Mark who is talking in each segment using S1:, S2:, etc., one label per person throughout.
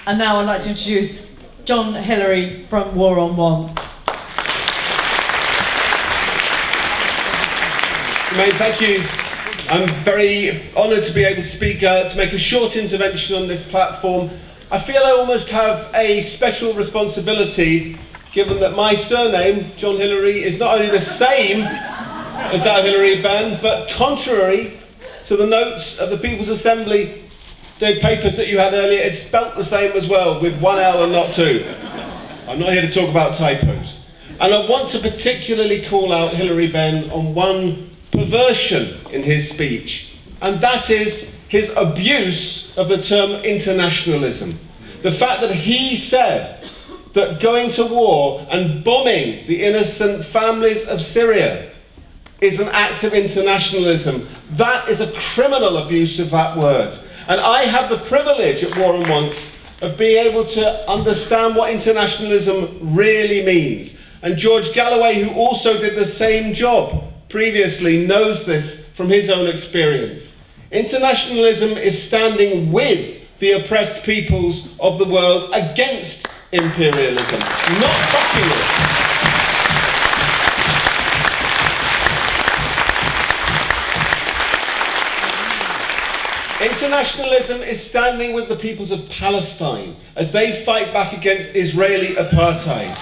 S1: And now I'd like to introduce John Hilary from War on One.
S2: Mate, thank you. I'm very honoured to be able to speak, to make a short intervention on this platform. I feel I almost have a special responsibility, given that my surname, John Hilary, is not only the same as that of Hilary Benn, but contrary to the notes of the People's Assembly papers that you had earlier, it's spelt the same as well, with one L and not two. I'm not here to talk about typos. And I want to particularly call out Hilary Benn on one perversion in his speech, and that is his abuse of the term internationalism. The fact that he said that going to war and bombing the innocent families of Syria is an act of internationalism. That is a criminal abuse of that word. And I have the privilege at War on One of being able to understand what internationalism really means. And George Galloway, who also did the same job previously, knows this from his own experience. Internationalism is standing with the oppressed peoples of the world against imperialism, not backing it. Internationalism is standing with the peoples of Palestine as they fight back against Israeli apartheid.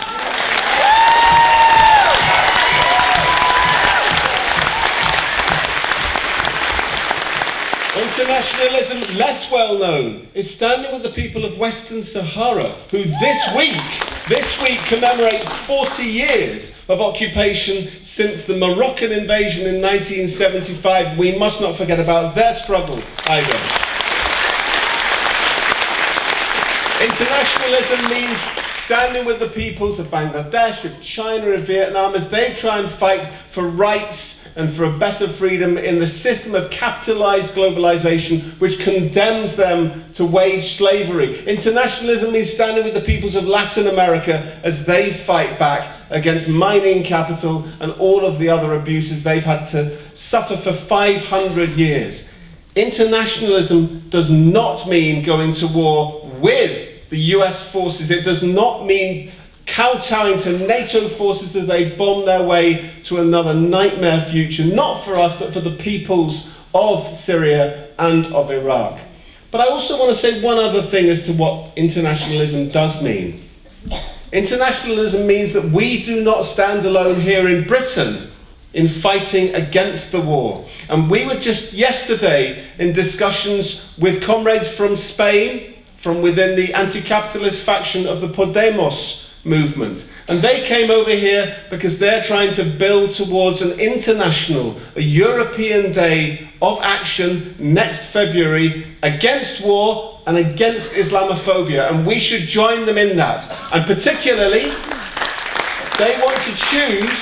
S2: Internationalism, less well known, is standing with the people of Western Sahara, who this week commemorate 40 years of occupation since the Moroccan invasion in 1975. We must not forget about their struggle either. Internationalism means standing with the peoples of Bangladesh, of China, of Vietnam, as they try and fight for rights and for a better freedom in the system of capitalized globalization which condemns them to wage slavery. Internationalism means standing with the peoples of Latin America as they fight back against mining capital and all of the other abuses they've had to suffer for 500 years. Internationalism does not mean going to war with the US forces. It does not mean kowtowing to NATO forces as they bomb their way to another nightmare future, not for us, but for the peoples of Syria and of Iraq. But I also want to say one other thing as to what internationalism does mean. Internationalism means that we do not stand alone here in Britain in fighting against the war. And we were just yesterday in discussions with comrades from Spain, from within the anti-capitalist faction of the Podemos movement. And they came over here because they're trying to build towards an international, a European day of action next February against war and against Islamophobia. And we should join them in that. And particularly, they want to choose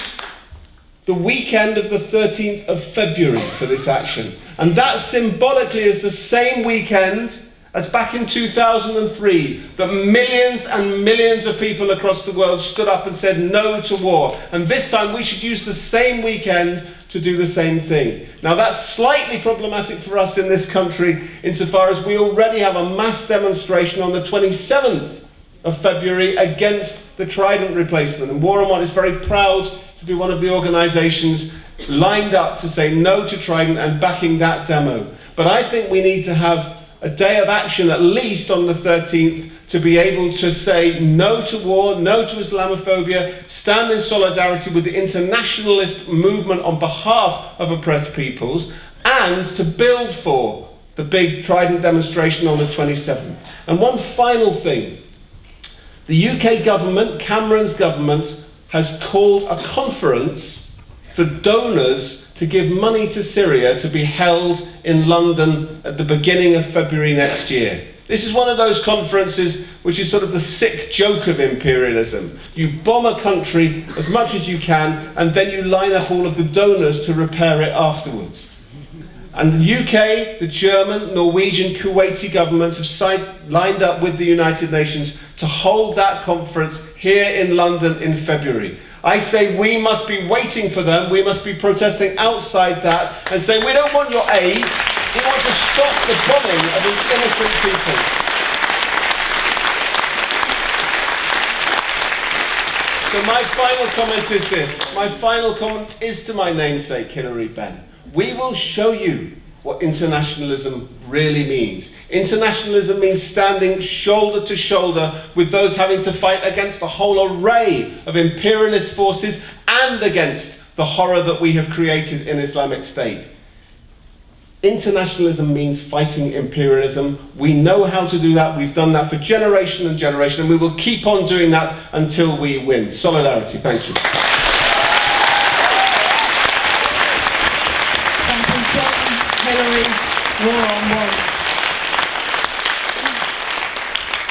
S2: the weekend of the 13th of February for this action. And that symbolically is the same weekend as back in 2003, that millions and millions of people across the world stood up and said no to war. And this time we should use the same weekend to do the same thing. Now that's slightly problematic for us in this country insofar as we already have a mass demonstration on the 27th of February against the Trident replacement. And War on One is very proud to be one of the organisations lined up to say no to Trident and backing that demo. But I think we need to have a day of action at least on the 13th to be able to say no to war, no to Islamophobia, stand in solidarity with the internationalist movement on behalf of oppressed peoples, and to build for the big Trident demonstration on the 27th. And one final thing. The UK government, Cameron's government, has called a conference for donors to give money to Syria to be held in London at the beginning of February next year. This is one of those conferences which is sort of the sick joke of imperialism. You bomb a country as much as you can, and then you line up all of the donors to repair it afterwards. And the UK, the German, Norwegian, Kuwaiti governments have lined up with the United Nations to hold that conference here in London in February. I say we must be waiting for them, we must be protesting outside that and saying we don't want your aid, we want to stop the bombing of these innocent people. So my final comment is this. My final comment is to my namesake, Hilary Benn. We will show you what internationalism really means. Internationalism means standing shoulder to shoulder with those having to fight against a whole array of imperialist forces and against the horror that we have created in Islamic State. Internationalism means fighting imperialism. We know how to do that. We've done that for generation and generation, and we will keep on doing that until we win. Solidarity. Thank you.